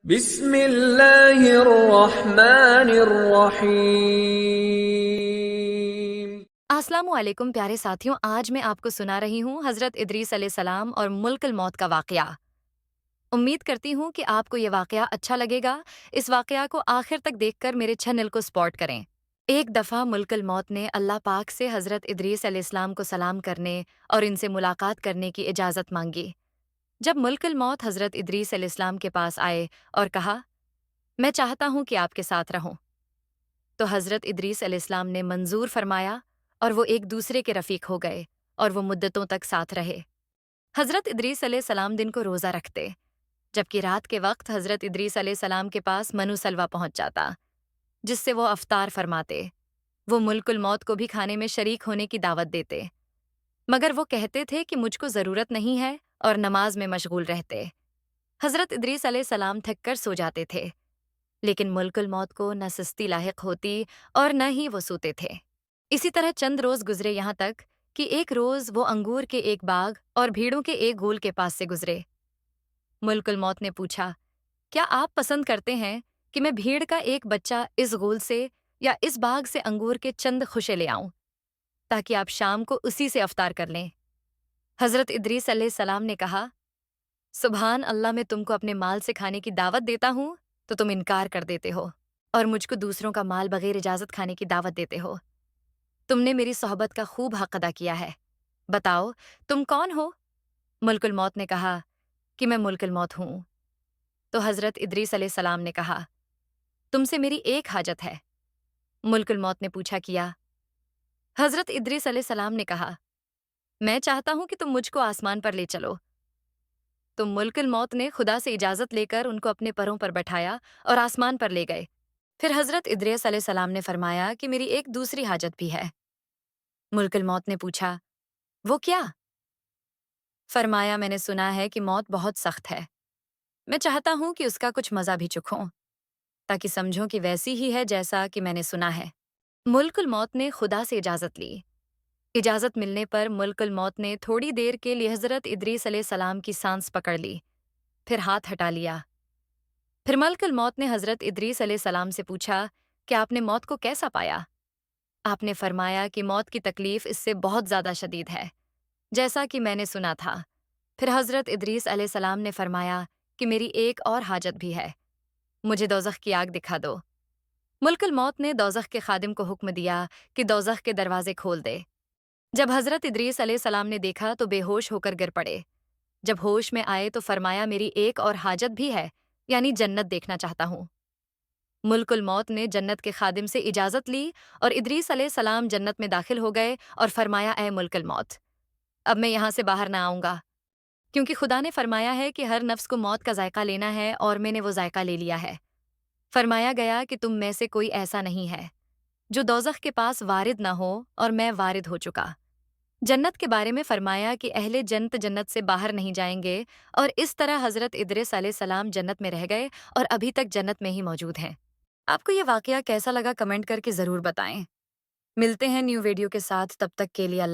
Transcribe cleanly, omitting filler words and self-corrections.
بسم اللہ الرحمن الرحیم۔ السلام علیکم پیارے ساتھیوں، آج میں آپ کو سنا رہی ہوں حضرت ادریس علیہ السلام اور ملک الموت کا واقعہ۔ امید کرتی ہوں کہ آپ کو یہ واقعہ اچھا لگے گا۔ اس واقعہ کو آخر تک دیکھ کر میرے چینل کو سپورٹ کریں۔ ایک دفعہ ملک الموت نے اللہ پاک سے حضرت ادریس علیہ السلام کو سلام کرنے اور ان سے ملاقات کرنے کی اجازت مانگی۔ جب ملک الموت حضرت ادریس علیہ السلام کے پاس آئے اور کہا، میں چاہتا ہوں کہ آپ کے ساتھ رہوں، تو حضرت ادریس علیہ السلام نے منظور فرمایا اور وہ ایک دوسرے کے رفیق ہو گئے اور وہ مدتوں تک ساتھ رہے۔ حضرت ادریس علیہ السلام دن کو روزہ رکھتے، جبکہ رات کے وقت حضرت ادریس علیہ السلام کے پاس منو سلوہ پہنچ جاتا، جس سے وہ افطار فرماتے۔ وہ ملک الموت کو بھی کھانے میں شریک ہونے کی دعوت دیتے، مگر وہ کہتے تھے کہ مجھ کو ضرورت نہیں ہے اور نماز میں مشغول رہتے۔ حضرت ادریس علیہ السلام تھک کر سو جاتے تھے، لیکن ملک الموت کو نہ سستی لاحق ہوتی اور نہ ہی وہ سوتے تھے۔ اسی طرح چند روز گزرے، یہاں تک کہ ایک روز وہ انگور کے ایک باغ اور بھیڑوں کے ایک گول کے پاس سے گزرے۔ ملک الموت نے پوچھا، کیا آپ پسند کرتے ہیں کہ میں بھیڑ کا ایک بچہ اس گول سے یا اس باغ سے انگور کے چند خوشے لے آؤں تاکہ آپ شام کو اسی سے افطار کر لیں؟ حضرت ادریس علیہ السلام نے کہا، سبحان اللہ، میں تم کو اپنے مال سے کھانے کی دعوت دیتا ہوں تو تم انکار کر دیتے ہو، اور مجھ کو دوسروں کا مال بغیر اجازت کھانے کی دعوت دیتے ہو۔ تم نے میری صحبت کا خوب حق ادا کیا ہے، بتاؤ تم کون ہو؟ ملک الموت نے کہا کہ میں ملک الموت ہوں۔ تو حضرت ادریس علیہ السلام نے کہا، تم سے میری ایک حاجت ہے۔ ملک الموت نے پوچھا، کیا؟ حضرت ادریس علیہ السلام نے کہا، میں چاہتا ہوں کہ تم مجھ کو آسمان پر لے چلو۔ تو ملک الموت نے خدا سے اجازت لے کر ان کو اپنے پروں پر بٹھایا اور آسمان پر لے گئے۔ پھر حضرت ادریس علیہ السلام نے فرمایا کہ میری ایک دوسری حاجت بھی ہے۔ ملک الموت نے پوچھا، وہ کیا؟ فرمایا، میں نے سنا ہے کہ موت بہت سخت ہے، میں چاہتا ہوں کہ اس کا کچھ مزہ بھی چکھوں تاکہ سمجھوں کہ ویسی ہی ہے جیسا کہ میں نے سنا ہے۔ ملک الموت نے خدا سے اجازت لی۔ اجازت ملنے پر ملک الموت نے تھوڑی دیر کے لیے حضرت ادریس علیہ السلام کی سانس پکڑ لی، پھر ہاتھ ہٹا لیا۔ پھر ملک الموت نے حضرت ادریس علیہ السلام سے پوچھا کہ آپ نے موت کو کیسا پایا؟ آپ نے فرمایا کہ موت کی تکلیف اس سے بہت زیادہ شدید ہے، جیسا کہ میں نے سنا تھا۔ پھر حضرت ادریس علیہ السلام نے فرمایا کہ میری ایک اور حاجت بھی ہے، مجھے دوزخ کی آگ دکھا دو۔ ملک الموت نے دوزخ کے خادم کو حکم دیا کہ دوزخ کے دروازے کھول دے۔ جب حضرت ادریس علیہ السلام نے دیکھا تو بے ہوش ہو کر گر پڑے۔ جب ہوش میں آئے تو فرمایا، میری ایک اور حاجت بھی ہے، یعنی جنت دیکھنا چاہتا ہوں۔ ملک الموت نے جنت کے خادم سے اجازت لی اور ادریس علیہ السلام جنت میں داخل ہو گئے اور فرمایا، اے ملک الموت، اب میں یہاں سے باہر نہ آؤں گا، کیونکہ خدا نے فرمایا ہے کہ ہر نفس کو موت کا ذائقہ لینا ہے، اور میں نے وہ ذائقہ لے لیا ہے۔ فرمایا گیا کہ تم میں سے کوئی ایسا نہیں ہے جو دوزخ کے پاس وارد نہ ہو، اور میں وارد ہو چکا۔ جنت کے بارے میں فرمایا کہ اہل جنت جنت سے باہر نہیں جائیں گے، اور اس طرح حضرت ادریس علیہ السلام جنت میں رہ گئے اور ابھی تک جنت میں ہی موجود ہیں۔ آپ کو یہ واقعہ کیسا لگا کمنٹ کر کے ضرور بتائیں۔ ملتے ہیں نیو ویڈیو کے ساتھ، تب تک کے لیے اللہ